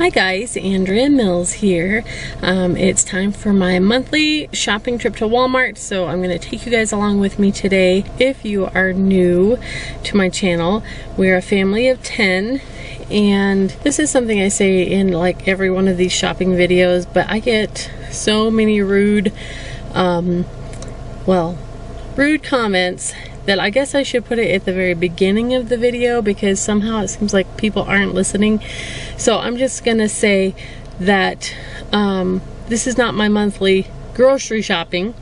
Hi guys, Andrea Mills here. It's time for my monthly shopping trip to Walmart, so I'm going to take you guys along with me today. If you are new to my channel, we're a family of 10, and this is something I say in like every one of these shopping videos, but I get so many rude comments that I guess I should put it at the very beginning of the video, because somehow it seems like people aren't listening. So I'm just gonna say that this is not my monthly grocery shopping.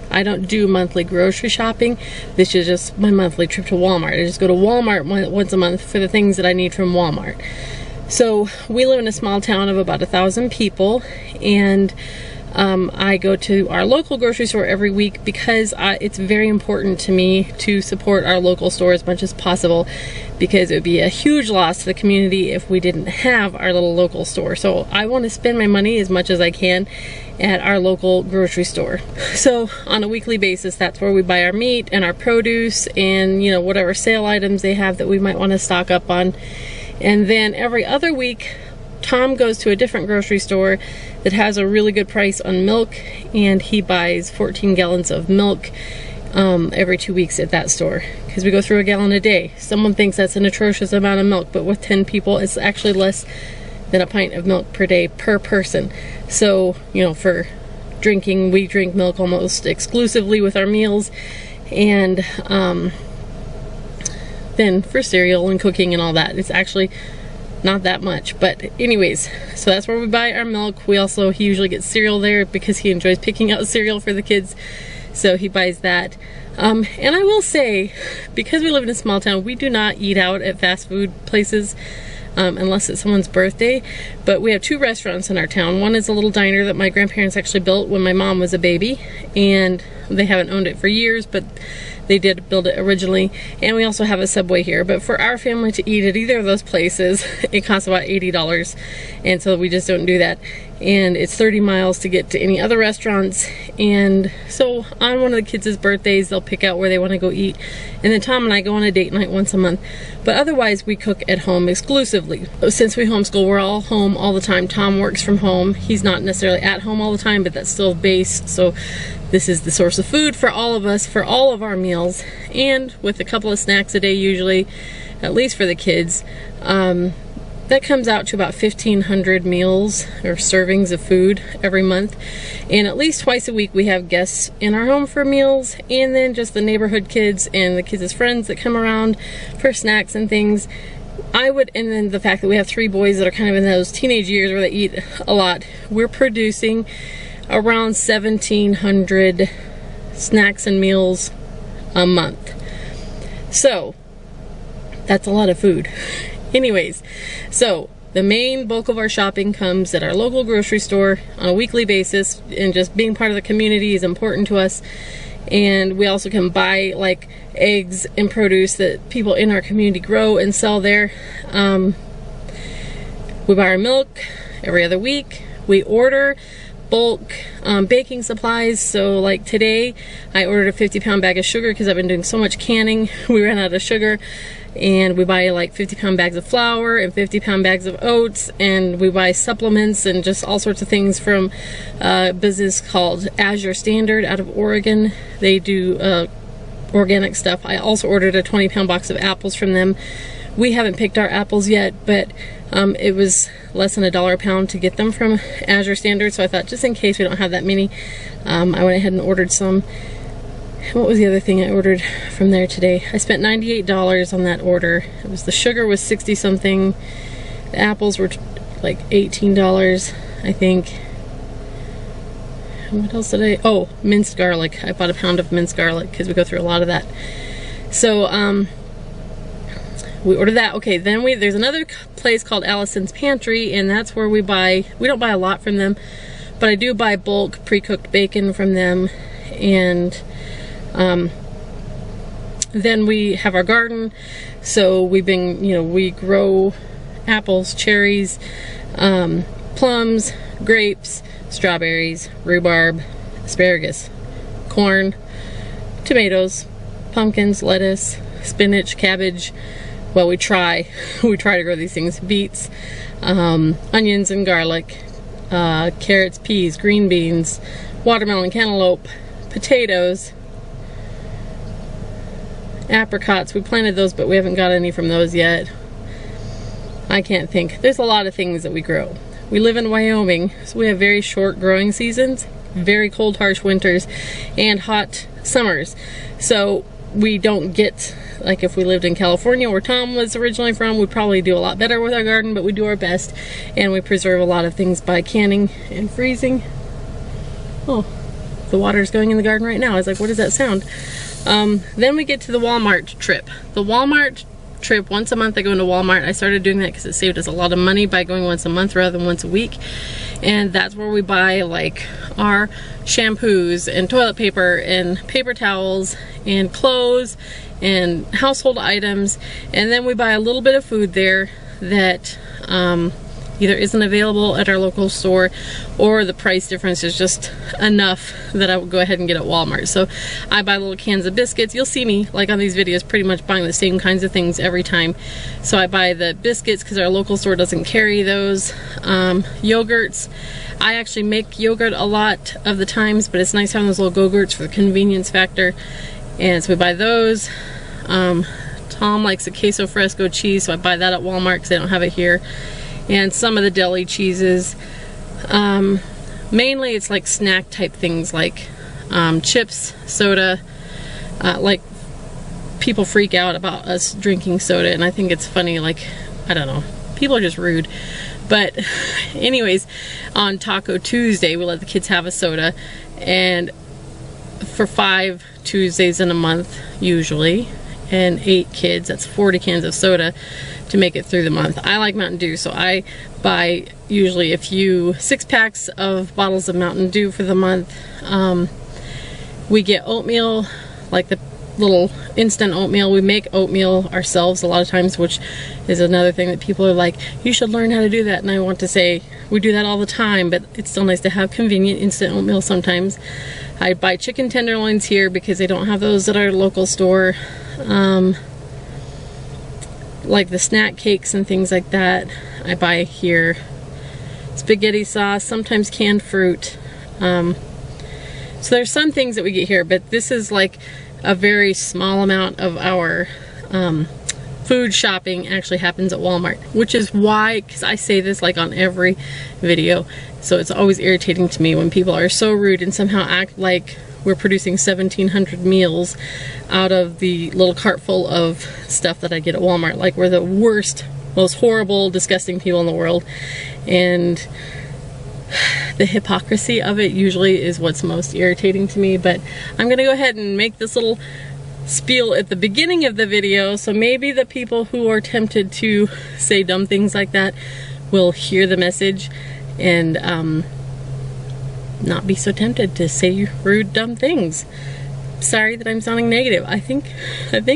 I don't do monthly grocery shopping. This is just my monthly trip to Walmart. I just go to Walmart once a month for the things that I need from Walmart. So we live in a small town of about 1,000 people, and I go to our local grocery store every week because it's very important to me to support our local store as much as possible, because it would be a huge loss to the community if we didn't have our little local store. So I want to spend my money as much as I can at our local grocery store. So on a weekly basis, that's where we buy our meat and our produce and, you know, whatever sale items they have that we might want to stock up on. And then every other week, Tom goes to a different grocery store that has a really good price on milk, and he buys 14 gallons of milk every 2 weeks at that store, because we go through a gallon a day. Someone thinks that's an atrocious amount of milk, but with 10 people, it's actually less than a pint of milk per day per person. So, you know, for drinking, we drink milk almost exclusively with our meals, and then for cereal and cooking and all that, it's actually not that much. But anyways, so that's where we buy our milk. He usually gets cereal there because he enjoys picking out cereal for the kids, so he buys that. And I will say, because we live in a small town, we do not eat out at fast food places unless it's someone's birthday. But we have 2 restaurants in our town. One is a little diner that my grandparents actually built when my mom was a baby, and they haven't owned it for years, but they did build it originally. And we also have a Subway here. But for our family to eat at either of those places, it costs about $80. And so we just don't do that. And it's 30 miles to get to any other restaurants. And so on one of the kids' birthdays, they'll pick out where they want to go eat. And then Tom and I go on a date night once a month. But otherwise, we cook at home exclusively. Since we homeschool, we're all home all the time. Tom works from home. He's not necessarily at home all the time, but that's still base. So this is the source of food for all of us, for all of our meals, and with a couple of snacks a day usually, at least for the kids. That comes out to about 1,500 meals or servings of food every month. And at least twice a week we have guests in our home for meals, and then just the neighborhood kids and the kids' friends that come around for snacks and things. And then the fact that we have 3 boys that are kind of in those teenage years where they eat a lot, we're producing around 1,700 snacks and meals a month. So that's a lot of food. Anyways, so the main bulk of our shopping comes at our local grocery store on a weekly basis, and just being part of the community is important to us. And we also can buy like eggs and produce that people in our community grow and sell there. We buy our milk every other week. We order bulk baking supplies. So like today I ordered a 50-pound bag of sugar because I've been doing so much canning. We ran out of sugar, and we buy like 50-pound bags of flour and 50-pound bags of oats, and we buy supplements and just all sorts of things from a business called Azure Standard out of Oregon. They do organic stuff. I also ordered a 20-pound box of apples from them. We haven't picked our apples yet, but it was less than $1 a pound to get them from Azure Standard, so I thought just in case we don't have that many, I went ahead and ordered some. What was the other thing I ordered from there today? I spent $98 on that order. It was, the sugar was 60 something. The apples were like $18, I think. And what else did I? Oh, minced garlic. I bought a pound of minced garlic because we go through a lot of that. So we ordered that. Okay, then there's another place called Allison's Pantry, and that's where we don't buy a lot from them, but I do buy bulk pre-cooked bacon from them. And then we have our garden, so we grow apples, cherries, plums, grapes, strawberries, rhubarb, asparagus, corn, tomatoes, pumpkins, lettuce, spinach, cabbage, well, we try to grow these things: beets, onions and garlic, carrots, peas, green beans, watermelon, cantaloupe, potatoes, apricots. We planted those, but we haven't got any from those yet. I can't think. There's a lot of things that we grow. We live in Wyoming, so we have very short growing seasons, very cold, harsh winters, and hot summers. So we don't get, like if we lived in California where Tom was originally from, we'd probably do a lot better with our garden, but we do our best, and we preserve a lot of things by canning and freezing. Oh, the water's going in the garden right now. I was like, what does that sound? Then we get to the Walmart trip. The Walmart trip, once a month I go into Walmart. I started doing that because it saved us a lot of money by going once a month rather than once a week. And that's where we buy like our shampoos and toilet paper and paper towels and clothes and household items. And then we buy a little bit of food there that either isn't available at our local store, or the price difference is just enough that I would go ahead and get at Walmart. So I buy little cans of biscuits. You'll see me, like on these videos, pretty much buying the same kinds of things every time. So I buy the biscuits because our local store doesn't carry those. Yogurts. I actually make yogurt a lot of the times, but it's nice having those little Go-Gurts for the convenience factor. And so we buy those. Tom likes a queso fresco cheese, so I buy that at Walmart because they don't have it here. And some of the deli cheeses. Mainly it's like snack type things like chips, soda. Like people freak out about us drinking soda, and I think it's funny. Like, I don't know, people are just rude. But anyways, on Taco Tuesday we let the kids have a soda, and for 5 Tuesdays in a month usually, and 8 kids, that's 40 cans of soda to make it through the month. I like Mountain Dew, so I buy usually a few 6-packs of bottles of Mountain Dew for the month. We get oatmeal, like the little instant oatmeal. We make oatmeal ourselves a lot of times, which is another thing that people are like, you should learn how to do that. And I want to say, we do that all the time, but it's still nice to have convenient instant oatmeal sometimes. I buy chicken tenderloins here because they don't have those at our local store. Like the snack cakes and things like that I buy here. Spaghetti sauce, sometimes canned fruit. So there's some things that we get here, but this is like a very small amount of our food shopping actually happens at Walmart, which is why, because I say this like on every video, so it's always irritating to me when people are so rude and somehow act like we're producing 1,700 meals out of the little cart full of stuff that I get at Walmart. Like we're the worst, most horrible, disgusting people in the world. And the hypocrisy of it usually is what's most irritating to me. But I'm gonna go ahead and make this little spiel at the beginning of the video, so maybe the people who are tempted to say dumb things like that will hear the message and not be so tempted to say rude, dumb things. Sorry that I'm sounding negative. I think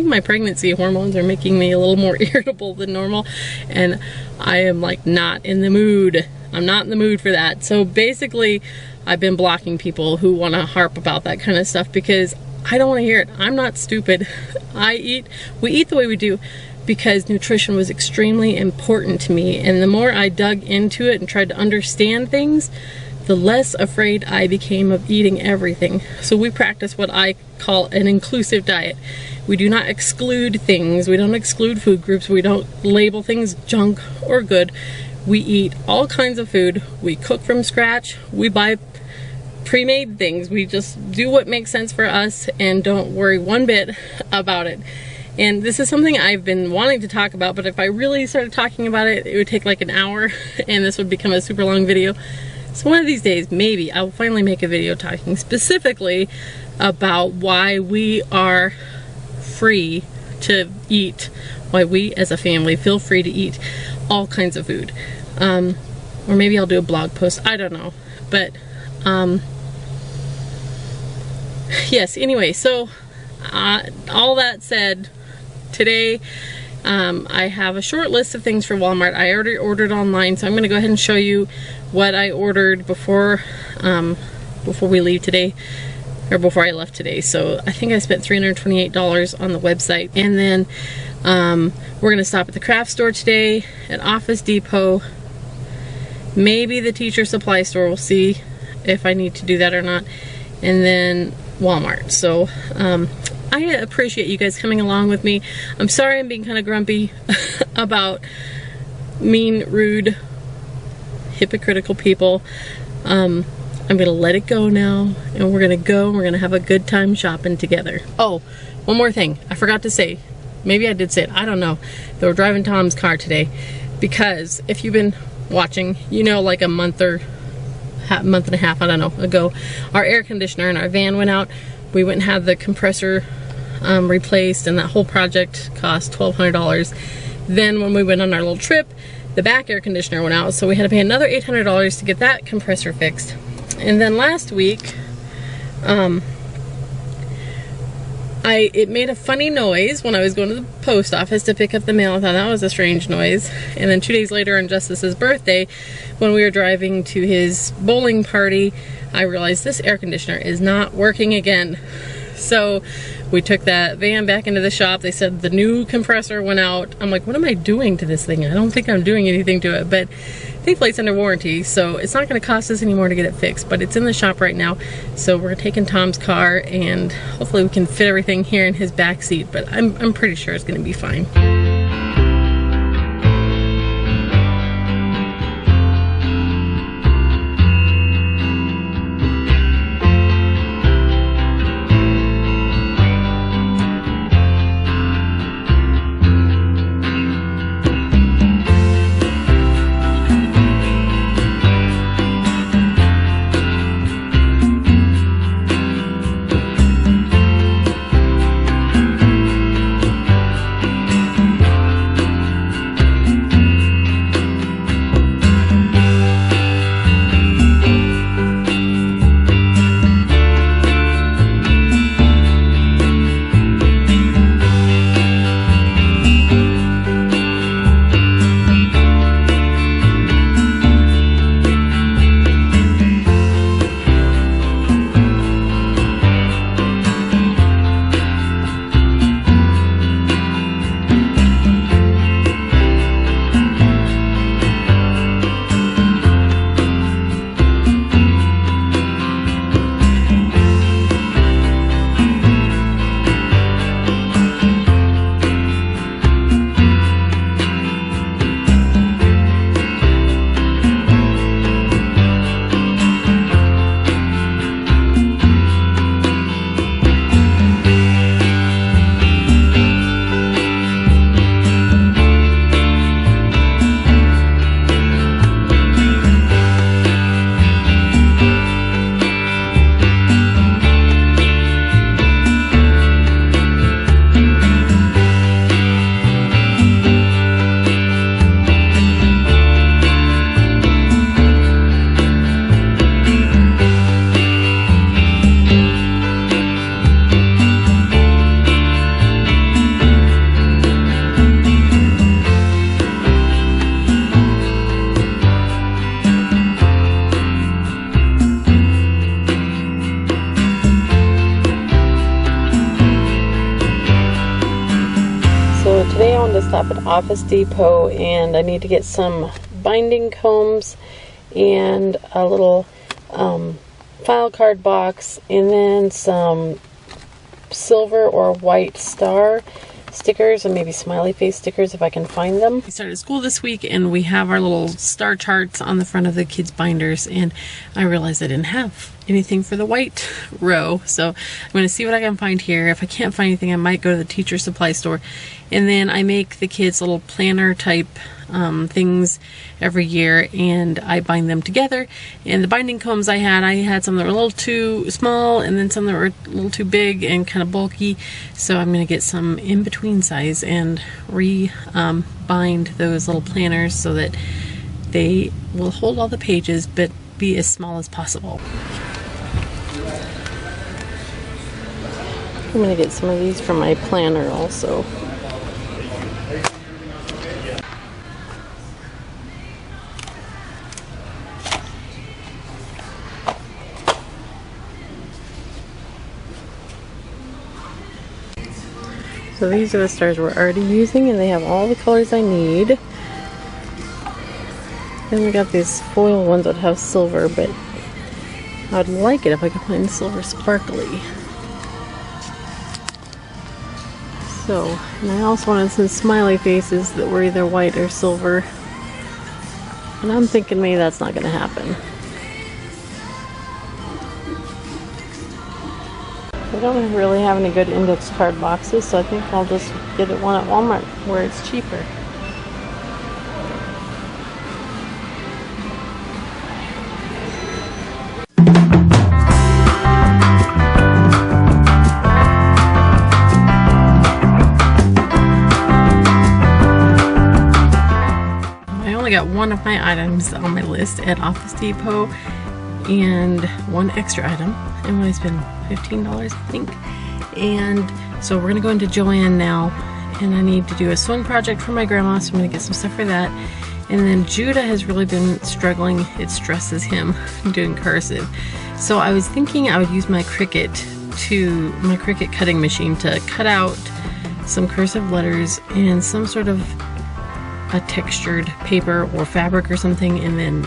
my pregnancy hormones are making me a little more irritable than normal, and I am like not in the mood. I'm not in the mood for that. So basically, I've been blocking people who want to harp about that kind of stuff because I don't want to hear it. I'm not stupid. We eat the way we do because nutrition was extremely important to me, and the more I dug into it and tried to understand things, the less afraid I became of eating everything. So we practice what I call an inclusive diet. We do not exclude things. We don't exclude food groups. We don't label things junk or good. We eat all kinds of food. We cook from scratch. We buy pre-made things. We just do what makes sense for us and don't worry one bit about it. And this is something I've been wanting to talk about, but if I really started talking about it, it would take like an hour and this would become a super long video. So one of these days, maybe I will finally make a video talking specifically about why we are free to eat, why we as a family feel free to eat all kinds of food. Or maybe I'll do a blog post, I don't know. But yes, anyway, so all that said, today I have a short list of things for Walmart. I already ordered online, so I'm going to go ahead and show you what I ordered before we leave today. or before I left today. So I think I spent $328 on the website. And then we're gonna stop at the craft store today, at Office Depot, maybe the teacher supply store. We'll see if I need to do that or not. And then Walmart. So I appreciate you guys coming along with me. I'm sorry I'm being kind of grumpy about mean, rude, hypocritical people. I'm gonna let it go now, and we're gonna have a good time shopping together. Oh, one more thing I forgot to say. Maybe I did say it, I don't know. They were driving Tom's car today, because if you've been watching, you know, like a month and a half, I don't know, ago, our air conditioner in our van went out. We went and had the compressor replaced, and that whole project cost $1,200. Then when we went on our little trip, the back air conditioner went out, so we had to pay another $800 to get that compressor fixed. And then last week, it made a funny noise when I was going to the post office to pick up the mail. I thought that was a strange noise. And then 2 days later, on Justice's birthday, when we were driving to his bowling party, I realized this air conditioner is not working again. So we took that van back into the shop. They said the new compressor went out. I'm like, what am I doing to this thing? I don't think I'm doing anything to it, but thankfully it's under warranty, so it's not going to cost us any more to get it fixed. But it's in the shop right now, so we're taking Tom's car, and hopefully we can fit everything here in his back seat. But I'm pretty sure it's going to be fine. Today I wanted to stop at Office Depot, and I need to get some binding combs and a little file card box, and then some silver or white star stickers, and maybe smiley face stickers if I can find them. We started school this week, and we have our little star charts on the front of the kids' binders, and I realized I didn't have anything for the white row, so I'm going to see what I can find here. If I can't find anything, I might go to the teacher supply store. And then I make the kids little planner type things every year, and I bind them together. And the binding combs I had some that were a little too small, and then some that were a little too big and kind of bulky. So I'm going to get some in between size and bind those little planners so that they will hold all the pages but be as small as possible. I'm going to get some of these for my planner also. So these are the stars we're already using, and they have all the colors I need. Then we got these foil ones that have silver, but I'd like it if I could find silver sparkly. So, and I also wanted some smiley faces that were either white or silver. And I'm thinking maybe that's not going to happen. We don't really have any good index card boxes, so I think I'll just get one at Walmart where it's cheaper. I got one of my items on my list at Office Depot and one extra item, and I spent $15 I think. And so we're gonna go into Joann now, and I need to do a sewing project for my grandma, so I'm gonna get some stuff for that. And then Judah has really been struggling. It stresses him doing cursive, so I was thinking I would use my Cricut cutting machine to cut out some cursive letters in some sort of a textured paper or fabric or something, and then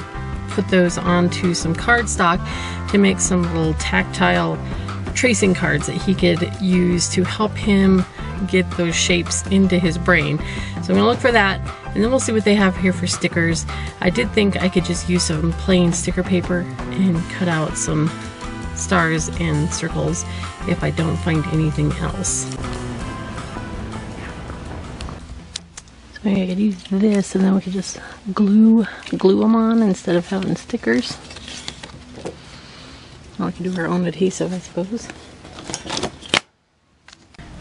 put those onto some cardstock to make some little tactile tracing cards that he could use to help him get those shapes into his brain. So I'm gonna look for that, and then we'll see what they have here for stickers. I did think I could just use some plain sticker paper and cut out some stars and circles if I don't find anything else. I could use this, and then we could just glue them on instead of having stickers. Or we can do our own adhesive, I suppose.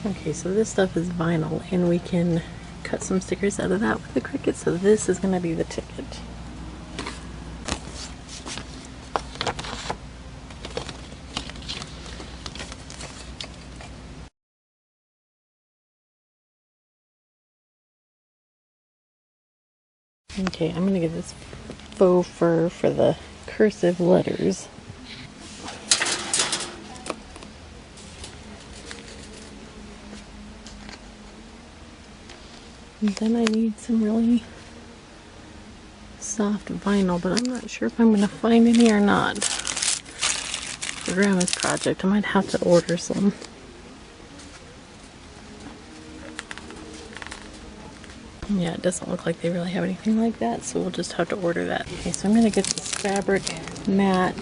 Okay, so this stuff is vinyl, and we can cut some stickers out of that with the Cricut. So this is going to be the ticket. Okay, I'm gonna get this faux fur for the cursive letters. And then I need some really soft vinyl, but I'm not sure if I'm gonna find any or not. For Grandma's project, I might have to order some. Yeah, it doesn't look like they really have anything like that, so we'll just have to order that. Okay, so I'm going to get this fabric mat,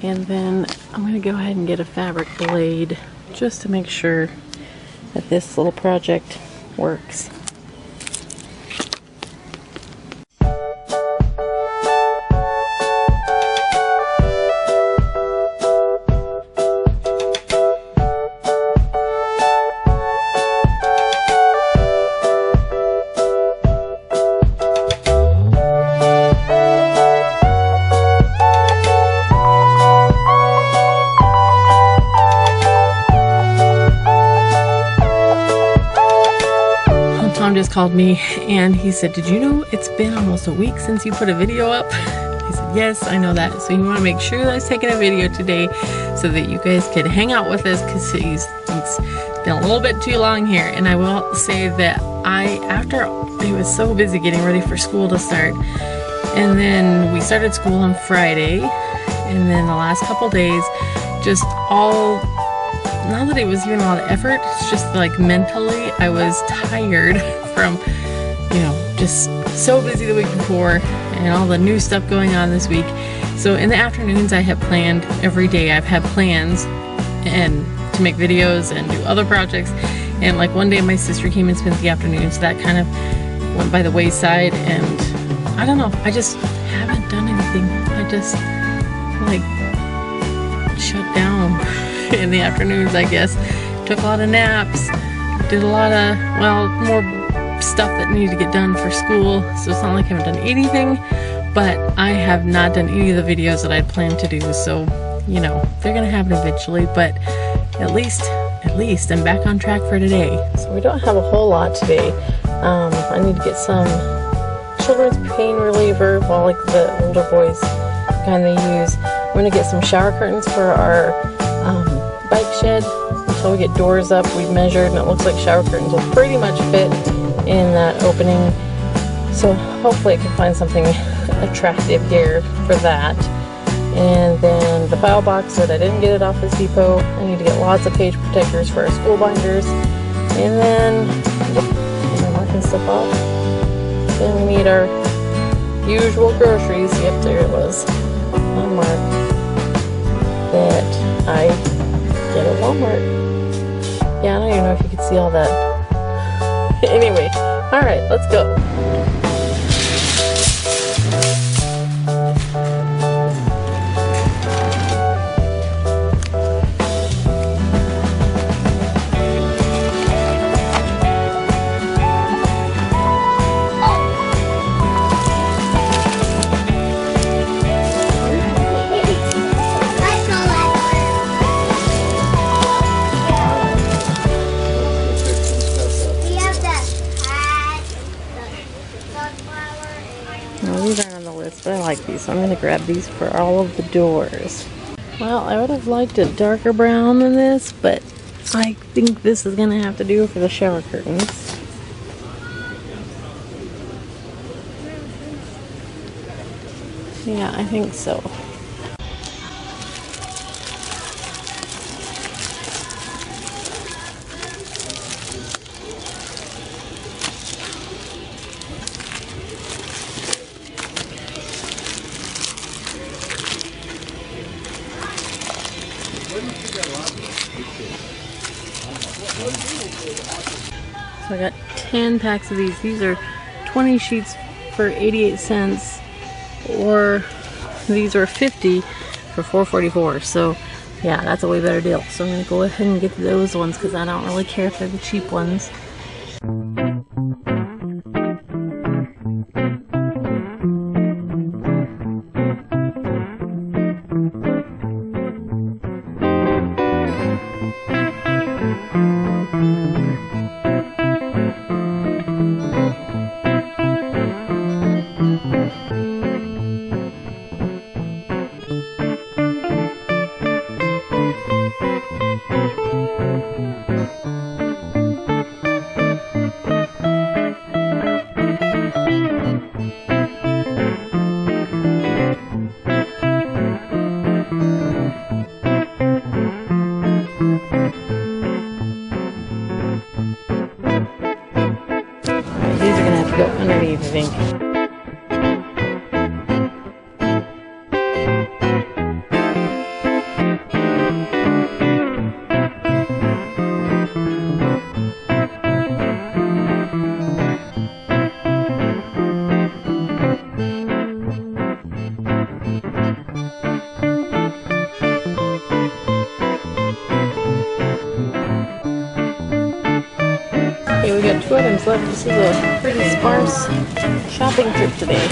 and then I'm going to go ahead and get a fabric blade just to make sure that this little project works. Tom just called me and he said, "Did you know it's been almost a week since you put a video up?" I said, "Yes, I know that." So you want to make sure that I was taking a video today so that you guys could hang out with us, because it's been a little bit too long here. And I will say that after it was so busy getting ready for school to start, and then we started school on Friday, and then the last couple days, not that it was even a lot of effort, it's just like mentally I was tired from, just so busy the week before and all the new stuff going on this week. So in the afternoons I have planned every day. I've had plans and to make videos and do other projects, and like one day my sister came and spent the afternoon, so that kind of went by the wayside, and I don't know, I just haven't done anything. I just like shut down in the afternoons, I guess. Took a lot of naps, did a lot of, more stuff that needed to get done for school, so it's not like I haven't done anything, but I have not done any of the videos that I'd planned to do, so, they're gonna happen eventually, but at least I'm back on track for today. So we don't have a whole lot today. I need to get some children's pain reliever, like the older boys kind they use. I'm gonna get some shower curtains for our bike shed until we get doors up. We've measured and it looks like shower curtains will pretty much fit in that opening. So hopefully I can find something attractive here for that. And then the file box that I didn't get at Office Depot. I need to get lots of page protectors for our school binders. And then I'm marking stuff off. Then we need our usual groceries. Yep, there it was. On mark that I get at Walmart. Yeah, I don't even know if you could see all that. Anyway, alright, let's go. These aren't on the list, but I like these, so I'm going to grab these for all of the doors. Well, I would have liked a darker brown than this, but I think this is going to have to do for the shower curtains. Yeah, I think so. So I got 10 packs of these. These are 20 sheets for 88 cents, or these are 50 for $4.44. So yeah, that's a way better deal. So I'm gonna go ahead and get those ones because I don't really care if they're the cheap ones. Go underneath, I think. Okay, we got 2 items left. This is a pretty sparse shopping trip today.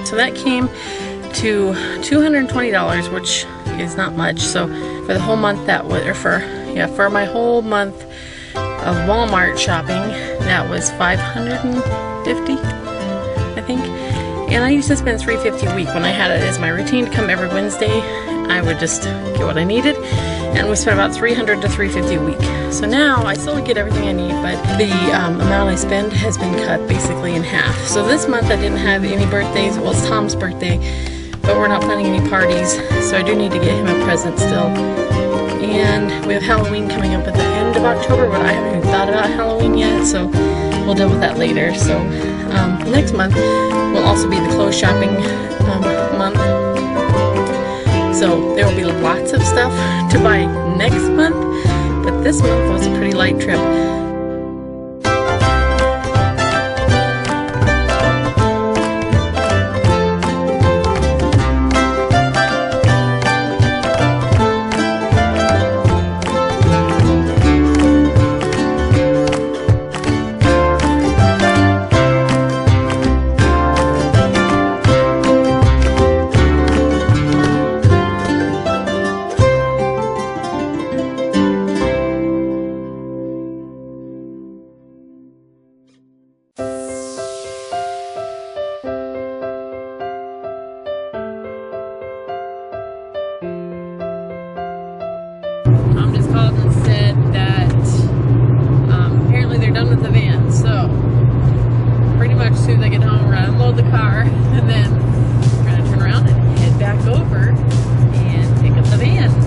So that came to $220, which is not much. So for the whole month that was, or for my whole month of Walmart shopping, that was $550, I think. And I used to spend $350 a week when I had it as my routine to come every Wednesday. I would just get what I needed, and we spent about $300 to $350 a week. So now I still get everything I need, but the amount I spend has been cut basically in half. So this month I didn't have any birthdays. Well, it's Tom's birthday, but we're not planning any parties, so I do need to get him a present still. And we have Halloween coming up at the end of October, but I haven't even thought about Halloween yet, so we'll deal with that later. So next month will also be the clothes shopping month. So there will be lots of stuff to buy next month, but this month was a pretty light trip. Called and said that apparently they're done with the van, so pretty much as soon as I get home we're gonna unload the car and then we're gonna turn around and head back over and pick up the van.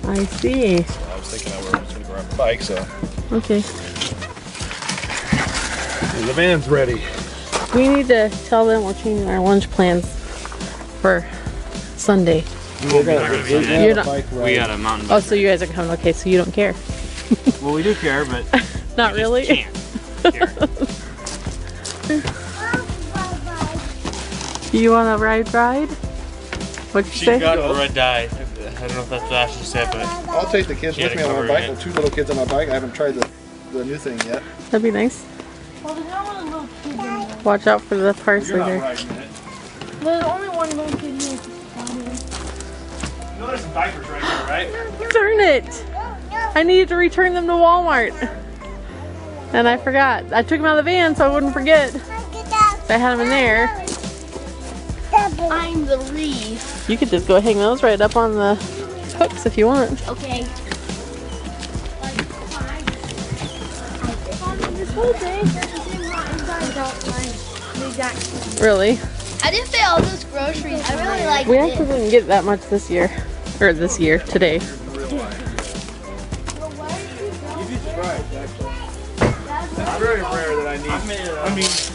I see. So I was thinking I was going to grab a bike, so. Okay. And the van's ready. We need to tell them we're changing our lunch plans for Sunday. We got a mountain bike. Oh, so you guys are coming. Okay, so you don't care. Well, we do care, but not really. Can't care. You want to ride? What'd you say? She got a red dye. I don't know if that's what Ashley said, but I'll take the kids with me on my bike. The two little kids on my bike. I haven't tried the new thing yet. That'd be nice. Watch out for the parsley there. There's only one little kid here. You know there's some diapers right there, right? Darn it! I needed to return them to Walmart. And I forgot. I took them out of the van so I wouldn't forget. I had them in there. I'm the reef. You could just go hang those right up on the hooks if you want. Okay. This whole day, Really? I didn't pay all those groceries. I really like We actually didn't get that much this year. Or this year, today. You'd be surprised, actually. It's very rare that I need.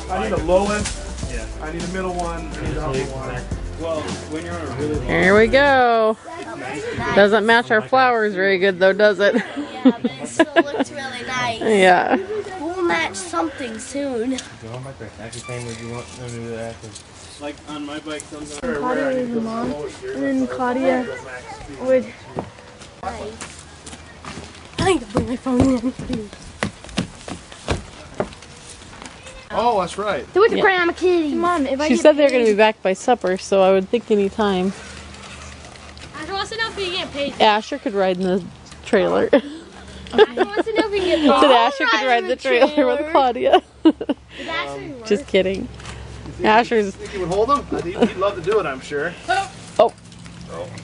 I need a low end. Yeah. I need a middle one. I need a upper one. Well, when you're on a really long Here we go. Doesn't match our flowers very good though, does it? Yeah, but it still looks really nice. Yeah. We'll match something soon. like on my bike sometimes. Claudia was the mom, and then Claudia would. I need to bring my phone in. Oh, that's right. They went to Grandma Kitty. Mom, if I She said they're going to be back by supper, so I would think any time. Asher wants to know if we get paid. Asher could ride in the trailer. Asher wants to know if we get paid. Said Asher could ride in the trailer with Claudia. Just kidding. Asher's. Think you would hold him? He'd love to do it, I'm sure. Oh.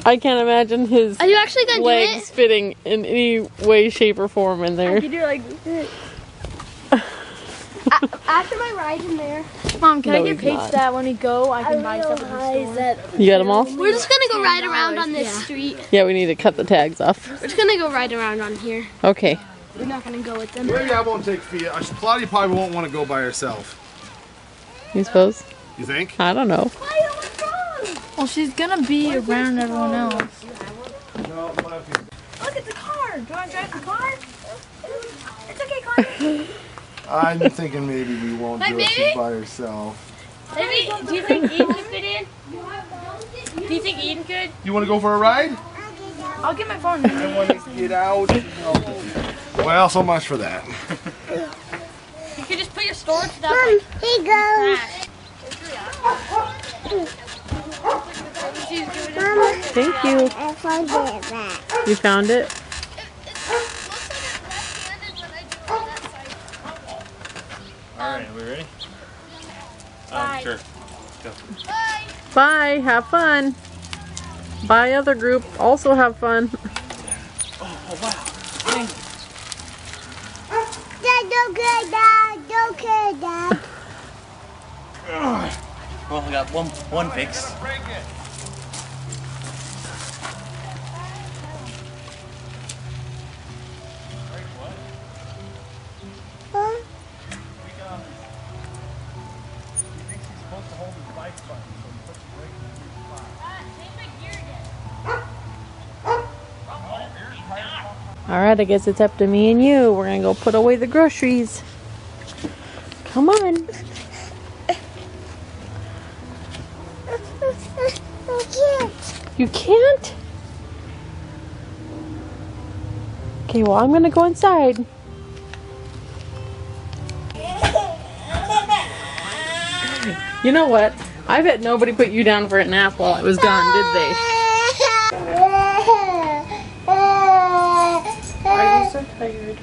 I can't imagine his Are you actually gonna legs do it? fitting in any way, shape, or form in there. I could do it like this. After my ride in there. Mom, can No, I get he's Paige not. that when we go, I can buy stuff at the store? You got them all? We're just gonna go ride around on this street. Yeah, we need to cut the tags off. We're just gonna go ride around on here. Okay. We're not gonna go with them. Maybe I won't take Fia. Claudia probably won't want to go by herself. You suppose? You think? I don't know. Well, she's gonna be around everyone else. No, Look at the car. Do you want to drive the car? It's okay, Claudia. I'm thinking maybe we won't do it. She's by herself. Maybe, do you think Eden could fit in? Do you think Eden could? You want to go for a ride? I'll get my phone. I want to get out. Well, so much for that. You could just put your storage stuff like Here goes. Thank you. I found it back. You found it? Alright, are we ready? Sure. Go. Bye. Have fun. Bye, other group. Also have fun. Dad, don't care, Dad. Don't care, Dad. Well, I got one fix. Huh? Alright, I guess it's up to me and you. We're gonna go put away the groceries. Come on. I can't. You can't? Okay, well, I'm gonna go inside. You know what? I bet nobody put you down for a nap while I was gone, did they? Are you so tired?